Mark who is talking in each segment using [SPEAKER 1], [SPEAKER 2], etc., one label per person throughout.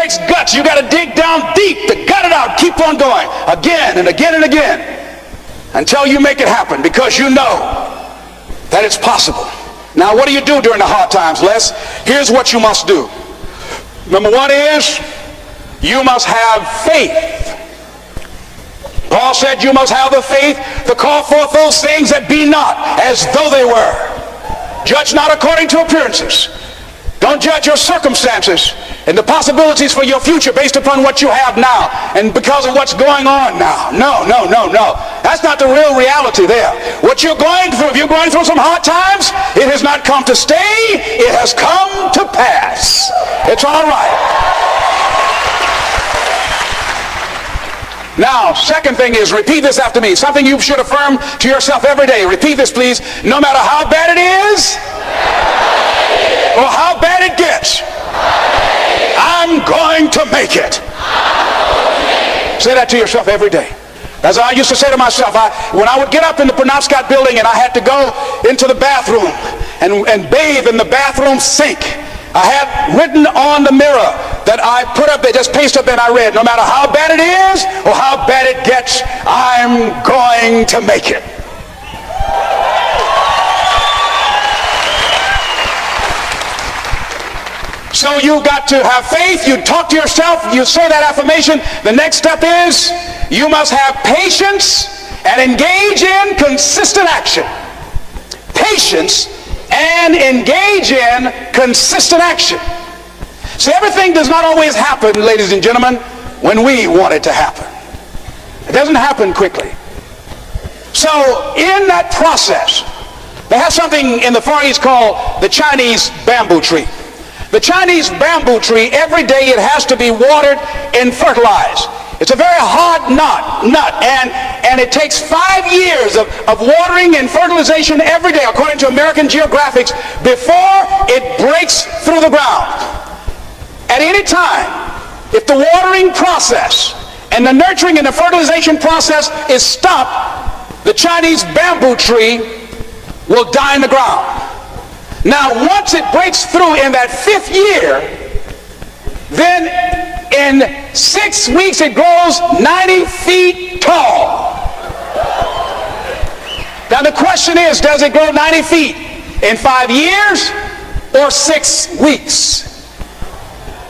[SPEAKER 1] takes guts. You got to dig down deep to gut it out. Keep on going again and again and again until you make it happen, because you know that it's possible. Now, what do you do during the hard times, Les? Here's what you must do. Number one is you must have faith. Paul said you must have the faith to call forth those things that be not as though they were. Judge not according to appearances. Don't judge your circumstances and the possibilities for your future based upon what you have now and because of what's going on now. No. That's not the real reality there. What you're going through, if you're going through some hard times, it has not come to stay. It has come to pass. It's all right. Now, second thing is, repeat this after me. Something you should affirm to yourself every day. Repeat this, please. No matter how bad it is, or how bad it gets, I'm going to make it. Say that to yourself every day. As I used to say to myself, when I would get up in the Penobscot building and I had to go into the bathroom and bathe in the bathroom sink, I had written on the mirror that I put up there, just paste up, and I read, no matter how bad it is or how bad it gets, I'm going to make it. So you got to have faith. You talk to yourself. You say that affirmation. The next step is you must have patience and engage in consistent action. Patience and engage in consistent action. See, everything does not always happen, ladies and gentlemen, when we want it to happen. It doesn't happen quickly. So in that process, they have something in the Far East called the Chinese bamboo tree. The Chinese bamboo tree, every day it has to be watered and fertilized. It's a very hard nut, and it takes 5 years of watering and fertilization every day, according to American Geographics, before it breaks through the ground. At any time, if the watering process and the nurturing and the fertilization process is stopped, the Chinese bamboo tree will die in the ground. Now, once it breaks through in that 5th year, then in 6 weeks it grows 90 feet tall. Now the question is, does it grow 90 feet in 5 years or 6 weeks?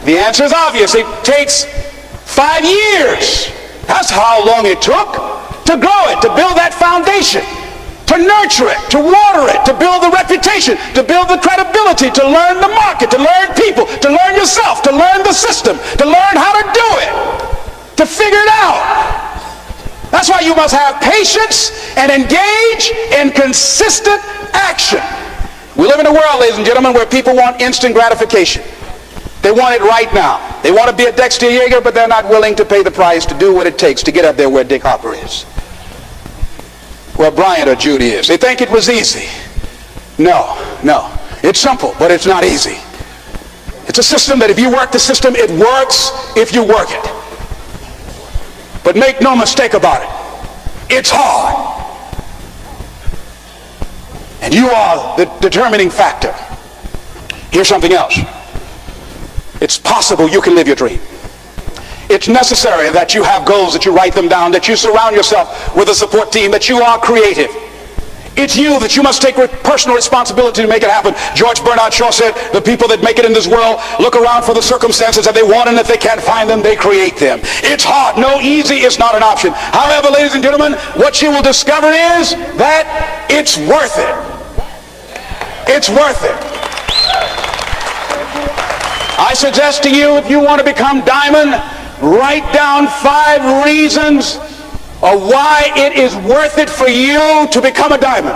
[SPEAKER 1] The answer is obvious. It takes 5 years. That's how long it took to grow it, to build that foundation, to nurture it, to water it, to build the reputation, to build the credibility, to learn the market, to learn people, to learn yourself, to learn the system, to learn how to do it, to figure it out. That's why you must have patience and engage in consistent action. We live in a world, ladies and gentlemen, where people want instant gratification. They want it right now. They want to be a Dexter Yeager, but they're not willing to pay the price to do what it takes to get up there where Dick Harper is, where Bryant or Judy is. They think it was easy. No. It's simple, but it's not easy. It's a system that if you work the system, it works if you work it. But make no mistake about it, it's hard. And you are the determining factor. Here's something else. It's possible you can live your dream. It's necessary that you have goals, that you write them down, that you surround yourself with a support team, that you are creative. It's you that you must take personal responsibility to make it happen. George Bernard Shaw said, the people that make it in this world look around for the circumstances that they want, and if they can't find them, they create them. It's hard. No, easy is not an option. However, ladies and gentlemen, what you will discover is that it's worth it. It's worth it. I suggest to you, if you want to become diamond, write down 5 reasons of why it is worth it for you to become a diamond,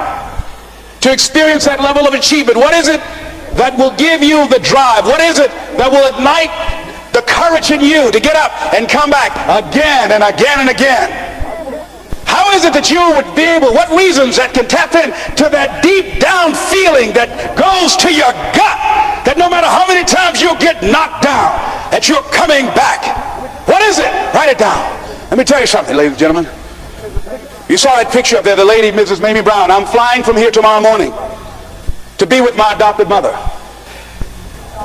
[SPEAKER 1] to experience that level of achievement. What is it that will give you the drive? What is it that will ignite the courage in you to get up and come back again and again and again? How is it that you would be able, what reasons that can tap into that deep down feeling that goes to your gut, that no matter how many times you get knocked down, that you're coming back? What is it? Write it down. Let me tell you something, ladies and gentlemen. You saw that picture up there, the lady, Mrs. Mamie Brown. I'm flying from here tomorrow morning to be with my adopted mother.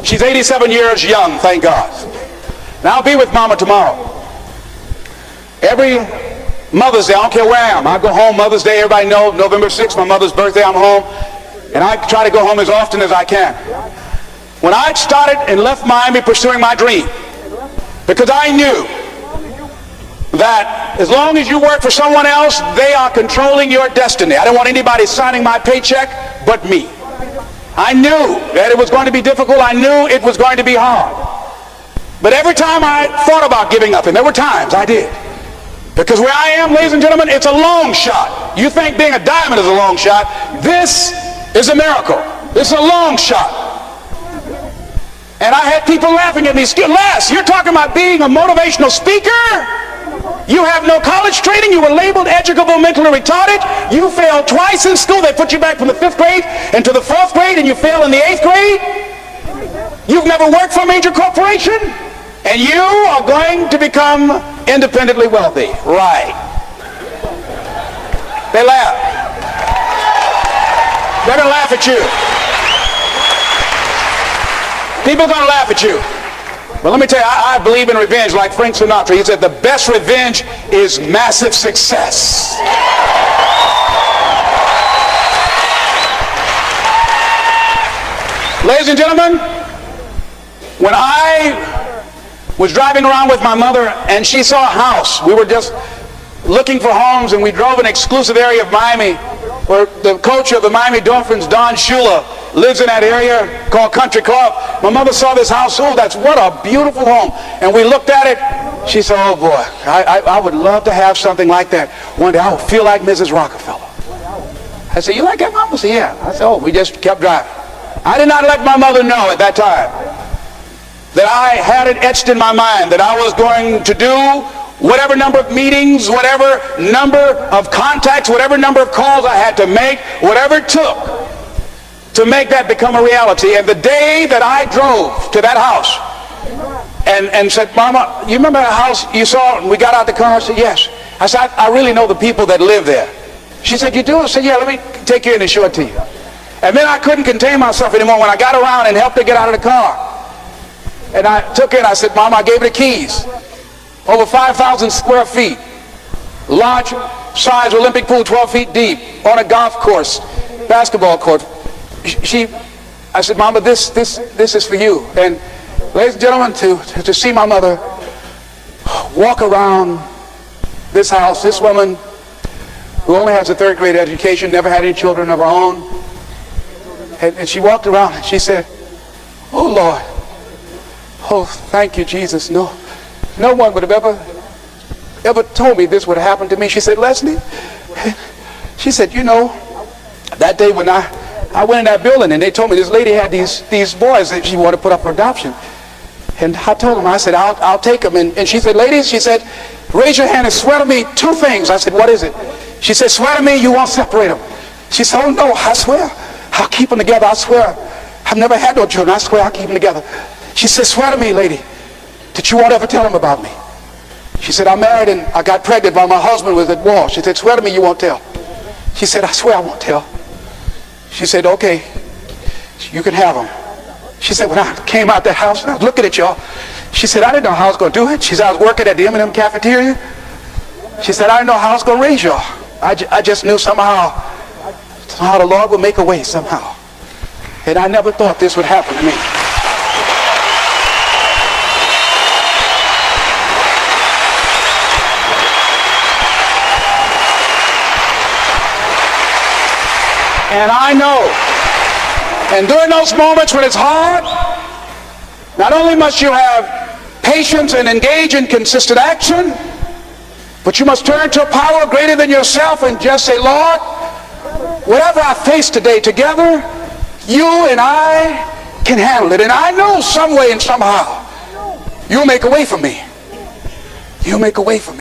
[SPEAKER 1] She's 87 years young, thank God. And I'll be with Mama tomorrow. Every Mother's Day, I don't care where I am. I go home Mother's Day. Everybody knows November 6th, my mother's birthday, I'm home. And I try to go home as often as I can. When I started and left Miami pursuing my dream, because I knew that as long as you work for someone else, they are controlling your destiny. I didn't want anybody signing my paycheck but me. I knew that it was going to be difficult. I knew it was going to be hard. But every time I thought about giving up, and there were times I did, because where I am, ladies and gentlemen, it's a long shot. You think being a diamond is a long shot. This is a miracle. This is a long shot. And I had people laughing at me. Les, you're talking about being a motivational speaker? You have no college training. You were labeled educable, mentally retarded. You failed twice in school. They put you back from the 5th grade into the 4th grade, and you failed in the 8th grade. You've never worked for a major corporation, and you are going to become independently wealthy. Right. They laugh. They're going to laugh at you. People are going to laugh at you. But let me tell you, I believe in revenge like Frank Sinatra. He said the best revenge is massive success. Ladies and gentlemen, when I was driving around with my mother and she saw a house, we were just looking for homes, and we drove an exclusive area of Miami where the coach of the Miami Dolphins, Don Shula, lives in that area called Country Club. My mother saw this house. Oh, what a beautiful home. And we looked at it. She said, oh boy, I would love to have something like that. One day I would feel like Mrs. Rockefeller. I said, you like that, Mom? I said, yeah. I said, oh, we just kept driving. I did not let my mother know at that time that I had it etched in my mind that I was going to do whatever number of meetings, whatever number of contacts, whatever number of calls I had to make, whatever it took to make that become a reality. And the day that I drove to that house and said, Mama, you remember that house you saw? And we got out the car. I said, yes. I said, I really know the people that live there. She said, you do? I said, yeah, let me take you in and show it to you. And then I couldn't contain myself anymore when I got around and helped her get out of the car. And I took her and I said, Mama, I gave her the keys. Over 5,000 square feet. Large size Olympic pool, 12 feet deep. On a golf course, basketball court. I said, Mama, this is for you. And ladies and gentlemen, to see my mother walk around this house, this woman who only has a 3rd grade education, never had any children of her own. And she walked around and she said, oh Lord, oh thank you Jesus. No one would have ever told me this would happen to me. She said, Leslie, she said, you know, that day when I went in that building and they told me this lady had these boys that she wanted to put up for adoption. And I told them, I said, I'll take them. And she said, ladies, she said, raise your hand and swear to me 2 things. I said, what is it? She said, swear to me you won't separate them. She said, oh no, I swear. I'll keep them together, I swear. I've never had no children, I swear I'll keep them together. She said, swear to me, lady, that you won't ever tell them about me. She said, I'm married and I got pregnant while my husband was at war. She said, swear to me you won't tell. She said, I swear I won't tell. She said, okay, you can have them. She said, when I came out that house and I was looking at y'all, she said, I didn't know how I was going to do it. She said, I was working at the M&M cafeteria. She said, I didn't know how I was going to raise y'all. I just knew somehow the Lord would make a way somehow. And I never thought this would happen to me. And I know, and during those moments when it's hard, not only must you have patience and engage in consistent action, but you must turn to a power greater than yourself and just say, Lord, whatever I face today together, you and I can handle it. And I know some way and somehow you'll make a way for me. You'll make a way for me.